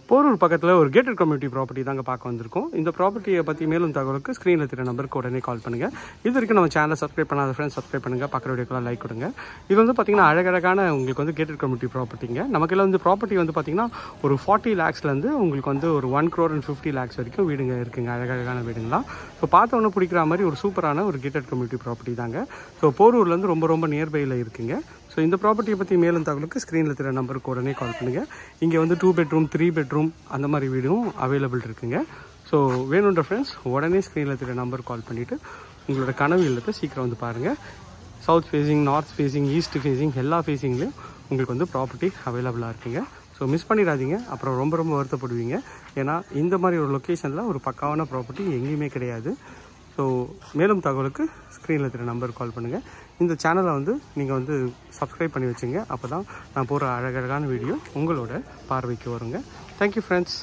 போரூர் பக்கத்தில் ஒரு gated community property தாங்க பார்க்க வந்திருக்கோம். இந்த ப்ராப்பர்ட்டியை பற்றி மேலும் தகவலுக்கு ஸ்க்ரீனில் தெரிய நம்பருக்கு உடனே கால் பண்ணுங்கள். இது வரைக்கும் நம்ம சேனலை சப்ஸ்கிரைப் பண்ணாத ஃப்ரெண்ட்ஸ் சப்ஸ்கிரைப் பண்ணுங்கள், பக்கத்து வீடியோக்கெல்லாம் லைக் கொடுங்க. இது வந்து பார்த்திங்கன்னா அழகழகான உங்களுக்கு வந்து கேட்டட் கம்யூனிட்டி ப்ராப்பர்ட்டிங்க. நமக்கெல்லாம் வந்து ப்ராப்பர்ட்டி வந்து பார்த்திங்கன்னா ஒரு 40 lakhsலேருந்து உங்களுக்கு வந்து ஒரு 1,50 lakhs வரைக்கும் வீடுங்க இருக்குங்க, அழகழகான வீடுங்களாம். ஸோ பார்த்தவொன்னே பிடிக்கிற மாதிரி ஒரு சூப்பரான ஒரு கேட்டட் கம்யூனிட்டி ப்ராப்பர்ட்டி தாங்க. ஸோ போரூர்லேருந்து ரொம்ப நியர்பையில் இருக்குங்க. ஸோ இந்த ப்ராப்பர்ட்டியை பற்றி மேலும் தகவலுக்கு ஸ்க்ரீனில் தெரிய நம்பருக்கு உடனே கால் பண்ணுங்கள். இங்கே வந்து 2 bedroom 3 bedroom அந்த மாதிரி வீடும் அவைலபிள் இருக்குங்க. ஸோ வேணுன்ற ஃப்ரெண்ட்ஸ் உடனே ஸ்க்ரீனில் தெரிய நம்பருக்கு கால் பண்ணிவிட்டு உங்களோட கனவு இல்லத்தை சீக்கிரம் வந்து பாருங்கள். South facing, north facing, east facing எல்லா ஃபேஸிங்லேயும் உங்களுக்கு வந்து ப்ராப்பர்ட்டி அவைலபிளாக இருக்குங்க. ஸோ மிஸ் பண்ணிடாதீங்க, அப்புறம் ரொம்ப வருத்தப்படுவீங்க. ஏன்னா இந்த மாதிரி ஒரு லொக்கேஷனில் ஒரு பக்காவான ப்ராப்பர்ட்டி எங்கேயுமே கிடையாது. ஸோ மேலும் தகவலுக்கு ஸ்க்ரீனில் தெரிய நம்பருக்கு கால் பண்ணுங்கள். இந்த சேனலை வந்து நீங்கள் வந்து சப்ஸ்கிரைப் பண்ணி வச்சுங்க. அப்போ தான் நான் போகிற அழகழகான வீடியோ உங்களோட பார்வைக்கு வருங்க. Thank you friends.